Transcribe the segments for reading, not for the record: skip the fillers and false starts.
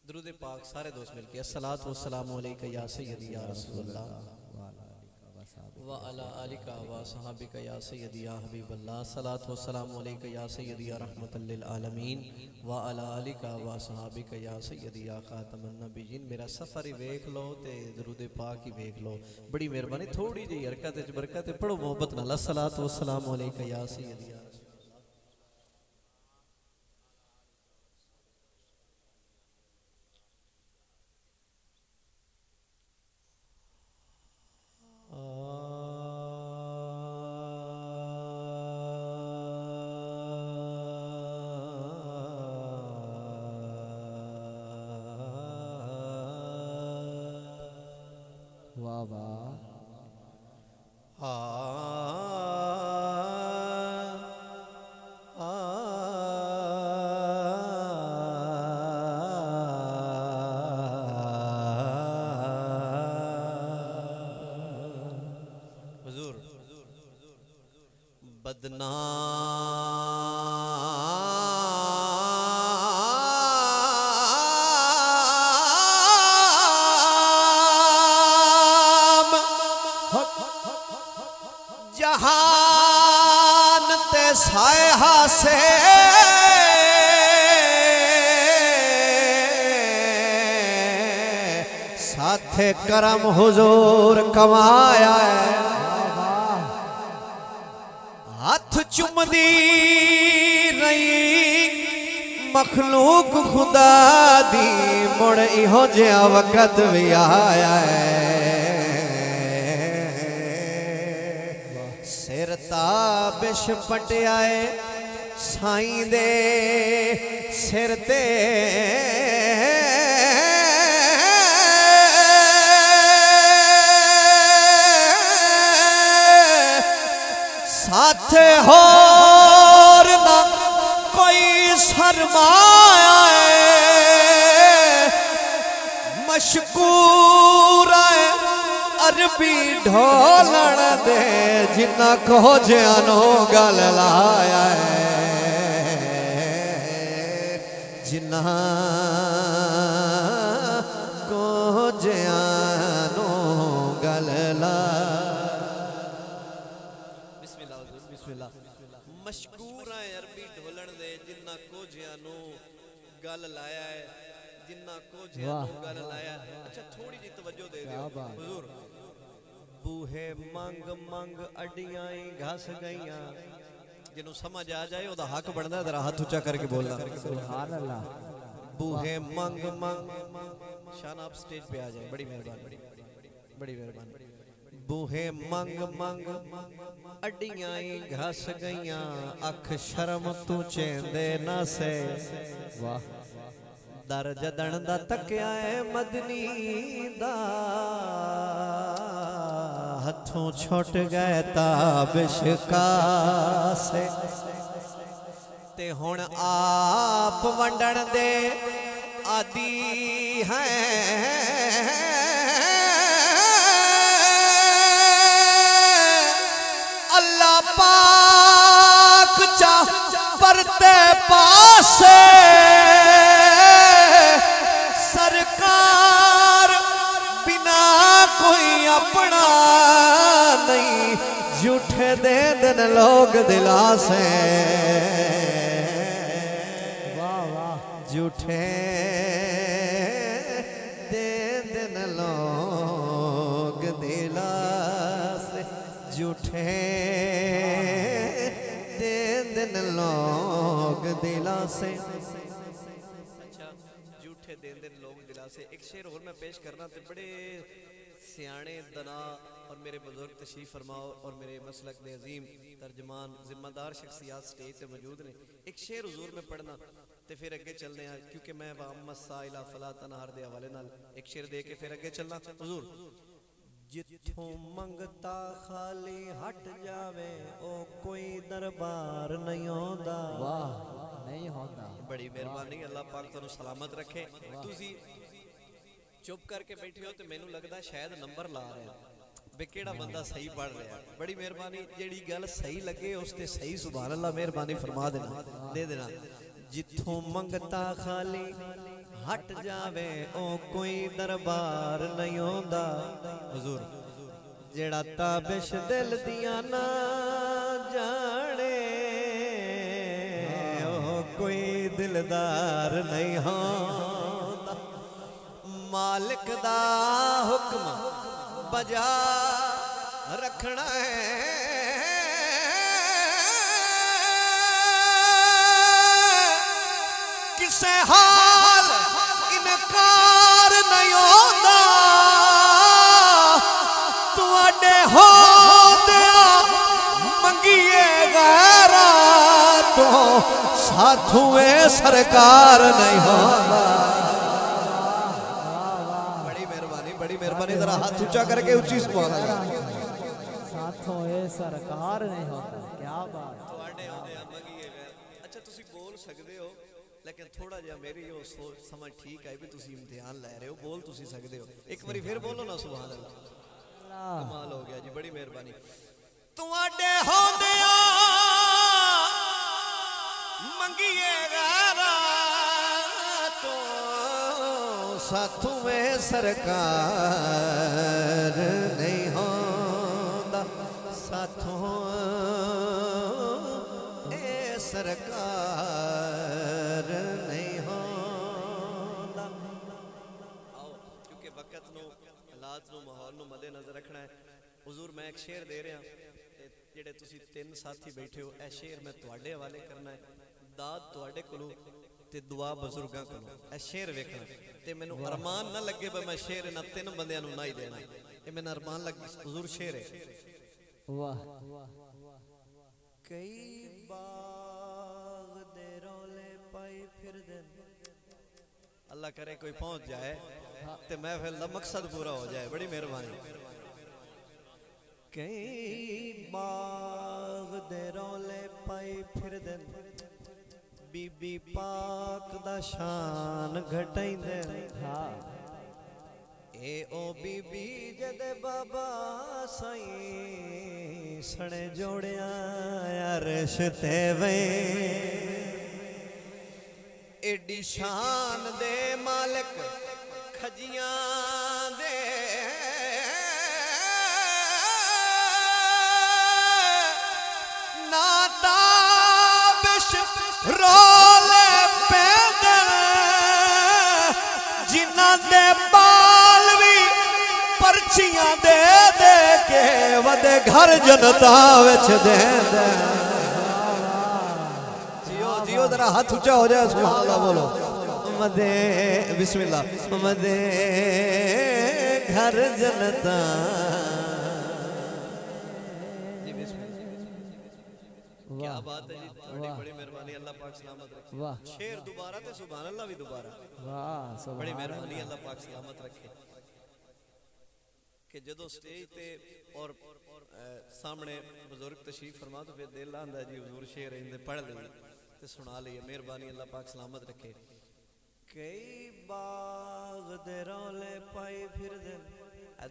दरूद पाक सारे दोस्त मिलके अस्सलातु वस्सलामु अलैका या सय्यदी या रसूलल्लाह व अला आलिका व सहाबिका या सय्यदी या हबीबल्लाह। अस्सलातु वस्सलामु अलैका या सय्यदी या रहमतल लिल आलमीन व अला आलिका व सहाबिका या सय्यदी या खातमुन नबिय्यीन। मेरा सफर ही वेख लो ते दरूद पाक ही वेख लो, बड़ी मेहरबानी। थोड़ी जी हरकत च बरकत है, पढ़ो मोहब्बत नाल अस्सलातु वस्सलामु अलैका या सय्यदी या वाह वाह हुजूर बदनाम जहान ते साया से साथे करम हुजूर कमाया है। हाथ चुमदी रही मखलूक खुदा दी, मुड़ इहो जिहा वक़्त भी आया है। सिर ताबिश पटियाए साईं दे सिर ते, साथ होर ना कोई सरमाया है। मशकूर है अरबी ढोलण दे, जिन्ना को जानो गल लाया है। जिन्ना को जानो गल लाया। मशकूर है अरबी ढोलण दे, जिन्ना को जियानो गल लाया है। जिन्ना को जियानो गल लाया। अच्छा थोड़ी जी तवज्जो दे दियो हुजूर। बूहे मंग मंग अडियां घस गईयां, जिन्हों समझ आ जाए ओदा हक बनदा जरा हाथ ऊंचा करके बोलना सुभान अल्लाह। बूहे मंग मंग। शान आप स्टेज पे आ जाए, बड़ी मेहरबानी, बड़ी मेहरबानी। बूहे मंग मंग अडियां घस गईयां, अख शर्म तू चेंदे ना से। वाह दर जदन दा तकिया है मदनी दा, हथों छुट गए ताबिश कासे। ते हुण आप वंडण दे आदि हैं। अल्लाह पाक चा परते पासे, सरकार बिना कोई अपना नहीं, झूठे दे दिन लोग दिलासे। वाह वाह झूठे दे दिन लोग दिलासे। झूठे दे दिन लोग दिलासे। अच्छा झूठे दे दिन लोग दिलासे। एक शेर और मैं पेश करना तो बड़े सियाने दना और मेरे बुजुर्ग तशरीफ फरमाओ और मेरे मसलक दे अजीम तर्जमान जिम्मेदार शख्सियात स्टेज पे मौजूद ने। एक शेर हुजूर में पढ़ना ते फिर अगे चलने हैं, क्योंकि मैं मसाइला फला तनहार दे हवाले नाल एक शेर दे के फिर अगे चलना। हुजूर जिथों मंगता खाली हट जावे, ओ कोई दरबार नहीं होता। वाह नहीं होता। बड़ी मेहरबानी, अल्लाह पाक तुहानू सलामत रखे। तुसी चुप करके बैठे हो तो मैनू लगता शायद नंबर ला रहे हैं बे केड़ा बंदा सही पढ़ रहा है। बड़ी मेहरबानी, जेड़ी गल सही लगे उस ते सही सुभान अल्लाह मेहरबानी फरमा देना दे देना। जिथों मंगता खाली हट जावे ओ कोई दरबार नहीं होंदा हुजूर जेड़ा ताबिश दिल दिया ना जाने ओ कोई दिलदार नहीं होंदा मालिक दा हुक्म बजा रखना है किसे हाल इनकार नहीं होता तुहाडे होंदिया मंगिए गैरा तो साथों सरकार नहीं होता बड़ी मेहरबानी जरा हाथ ऊंचा करके ऊंची सुभान अल्लाह साथों ये सरकार नहीं होता क्या बात ਤੁਹਾਡੇ ਆਉਂਦੇ ਆ ਮੰਗੀਏ ਅੱਛਾ ਤੁਸੀਂ ਬੋਲ ਸਕਦੇ ਹੋ लेकिन थोड़ा जिहा मेरी वो सोच समझ ठीक है भी तुसी इम्तिहान ले रहे हो बोल तुसी सकते हो एक बारी फिर बोलो ना सुभान अल्लाह कमाल हो गया जी बड़ी मेहरबानी तुहाडे होंदिया मंगीए गैरा तो साथों सरकार नहीं होंदा साथों सरकार नहीं होंदा आओ क्योंकि वक्त नु हालात नु माहौल नु मद्दे नजर रखना है हुजूर मैं एक शेर दे रहा जेडे तुसी तीन साथी बैठे हो ए शेर मैं तुहाडे हवाले करना है दाद तुहाडे कोलों ते दुआ बुजुर्गां कोलों ए शेर वेखना ते मैनू अरमान ना लगे पर मैं शेर इन्हां तीन बंदियां नू ना ही देना ये मैनू अरमान लगे हुजूर शेर है वाह कई बाग दे रोले पाई फिर दिन अल्लाह करे कोई पहुंच जाए ते महफिल दा मकसद पूरा हो जाए बड़ी मेहरबानी कई बाग दे रोले पाई फिर दिन बीबी पाक दा शान घटाइंदे हाँ ए ओ बीबी जदे बाबा साईं सने जोड़िया अरश ते वे एडी शान दे मालिक खजियां दे नाताबिश रोले पैदल जिन्ना दे बाल भी पर्चियां दे दे के वदे घर जनता विच दे दे जियो जियो जरा हाथ ऊंचा हो जाए सुभान अल्लाह बोलो मदे बिस्मिल्लाह मदे घर जनता क्या बात है जी बड़ी बड़ी मेहरबानी अल्लाह पाक सलामत रखे वाह शेर दोबारा ते सुभान अल्लाह भी दोबारा वाह सुभान बड़ी मेहरबानी अल्लाह पाक सलामत रखे कि जदों स्टेज ते और सामने बुजुर्ग तशरीफ फरमा तो फिर दिल आंदा जी हुजूर शेर इंदे पढ़ लईए ते सुना लईए मेहरबानी अल्लाह पाक सलामत रखे कई बाग दे रौले पाई फिर दे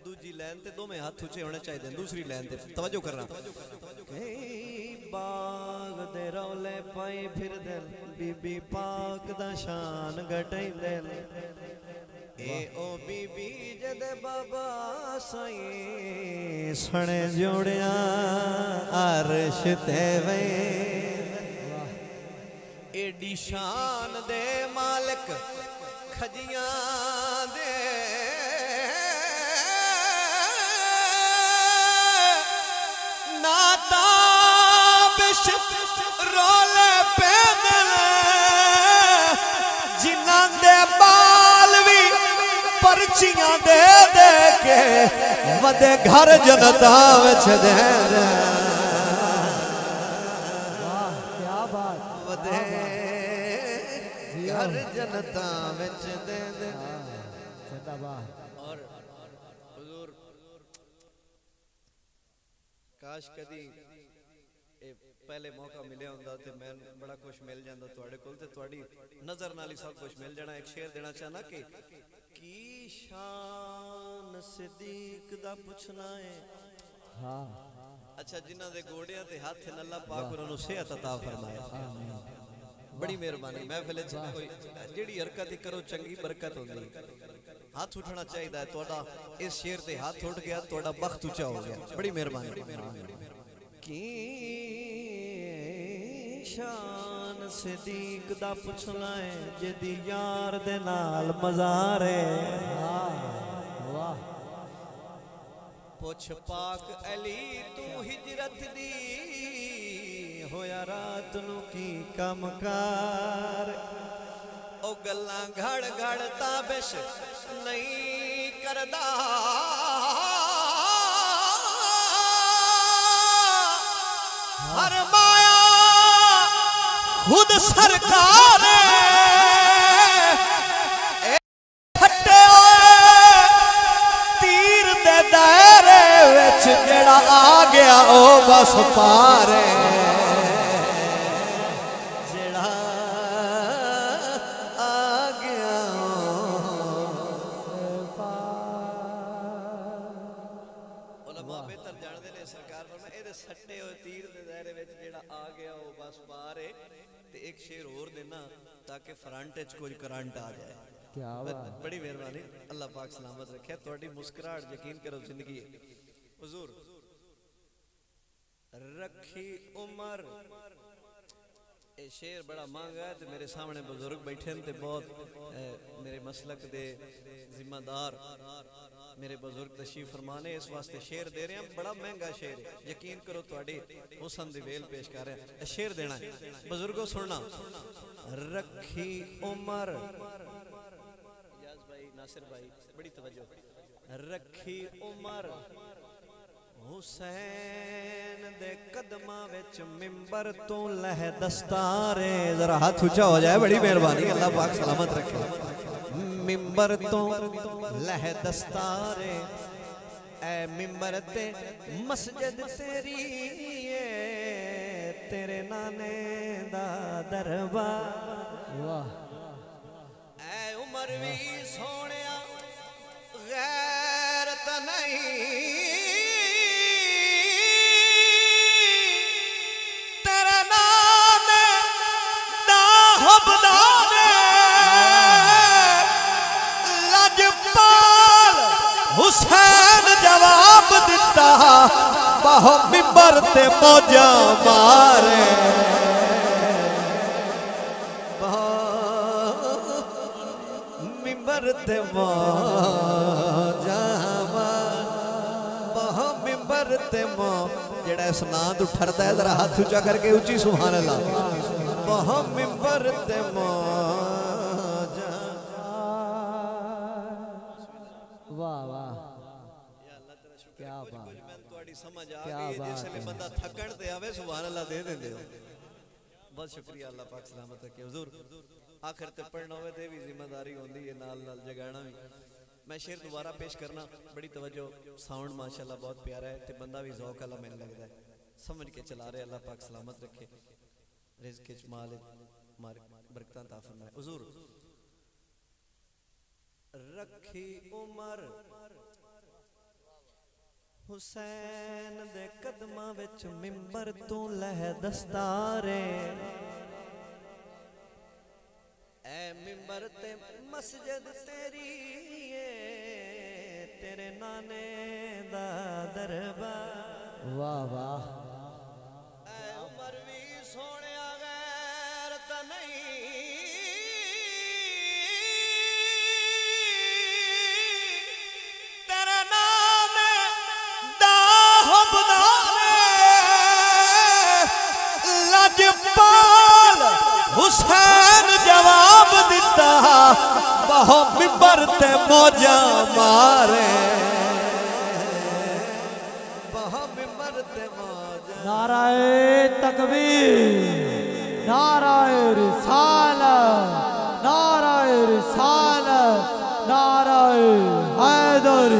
दूजी लाइन ते दो में हाथ ऊंचे होने चाहिए दूसरी लाइन ते तवज्जो करना कई बाग दे रौले पाई फिर दे बीबी पाक दा शान घटाइंदे ए ओ बीबी जदे बाबा साईं सने जोड़िया अरश ते वे एडी शान दे मालिक खजियां दे नाताबिश रोले पैदल जिन्ना दे बाल भी पर्चियां दे दे के वदे घर जनता विच दे दे वाह क्या बात वदे घर जनता विच दे दे जिंदाबाद और हुजूर काश कदी पहले मौका मिले होंदा ते मैं बड़ा कुछ मिल जांदा तुहाडे कोल ते तुहाडी नजर नाल ही सब कुछ मिल जाना एक शेर देना चाहना कि की शान सिद्दीक दा पुछना है हाँ अच्छा जिन्हां दे गोड़ियां ते हाथ न अल्लाह पाक उन्हां नूं सेहत अता फरमाए बड़ी मेहरबानी महफिल कोई जेड़ी हरकत ही करो चंगी बरकत होंदी हाथ उठना चाहिए थोड़ा इस शेर ते हाथ उठ गया थोड़ा बख्त ऊंचा हो गया बड़ी मेहरबानी की शान सिद्दीक दा पुछना है जिदी यार दे नाल मज़ारे वाह पुछ पाक अली तू हिजरत दी होया रात नू की कम कार ओ गल्लां घड़ घड़ ताबिश नहीं करदा फरमाया खुद सरकार फटे तीर दे दायरे विच जेड़ा आ गया ओ बस पार जेड़ा आ गया उलमा बेहतर जानते ने सरकार फरमाया एदे सट्टे होए तीर दे दायरे विच जेड़ा आ गया ओ बस पार है ते एक शेर और देना ताकि फ्रंट च कोई करंट आ जाए क्या बात बड़ी मेहरबानी अल्लाह पाक सलामत रखे थोड़ी मुस्कुराहट यकीन करो जिंदगी हुजूर रखी उमर ये शेर बड़ा महंगा है ते मेरे सामने बुजुर्ग बैठे ते बहुत मेरे मसलक दे जिम्मेदार मेरे बुजुर्ग तशरीफ फरमाने इस वास्ते शेर दे रहे हैं बड़ा महंगा शेर है यकीन करो थोड़ी हुस्न दी वेल पेश कर रहे हैं शेर देना है बुजुर्गों सुनना रखी उमर भाई नासिर भाई बड़ी तवज्जो रखी उमर हुसैन दे कदमां विच मिंबर तो लह दस्तारे जरा हाथ ऊंचा हो जाए बड़ी मेहरबानी अल्लाह पाक सलामत रखे मिंबर तो लह दस्तारे ए मिंबर ते मस्जिद तेरी तेरे नाने दा दरबार वाह ऐ उमर भी सोनिया गैरत नहीं तेरे नाने दा हुबदारे लजपाल हुसैन जवाब दिता बाहो मिंबर ते मौजा मारे मिंबर ते मौजा बाहो मिंबर ते मौ जेड़ा इस नां तो ठरदा है जरा हाथ ऊंचा करके ऊंची सुभान अल्लाह बाहो मिंबर ते मौजा वाह वाह क्या बात समझ आ क्या गई बात जिसले है। बंदा थकन ते आवे सुभान अल्लाह दे देंदे हो बहुत शुक्रिया अल्लाह पाक सलामत रखे हुजूर आखिर ते पढ़ना होवे ते भी जिम्मेदारी होंदी है नाल नाल जगाना भी मैं शेर दोबारा पेश करना बड़ी तवज्जो साउंड माशाल्लाह बहुत प्यारा है ते बंदा भी ज़ौक वाला मैंने लगदा है समझ के चला रहे अल्लाह पाक सलामत रखे रिज़्क़ च माल बरकतां अता फरमाए हुजूर रखी उमर हुसैन दे कदमां विच मिंबर तू लह दस्तारे ऐ मिंबर ते मस्जिद तेरी तेरे नाने दा दरबार वाह वाह ऐ उमर भी सोनिया गैरत नहीं तेरे नाने दा हुबदारे लजपाल हुसैन जवाब दिता बहु मिंबर ते मौजा मारे बहु मिंबर ते मौजा नाराए तकबीर नाराए रिसालत नाराए रिसालत नाराए हैदर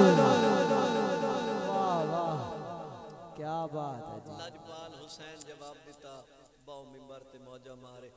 वाह वाह क्या बात है जी लजपाल हुसैन जवाब दिता बहु मिंबर ते मौजा मारे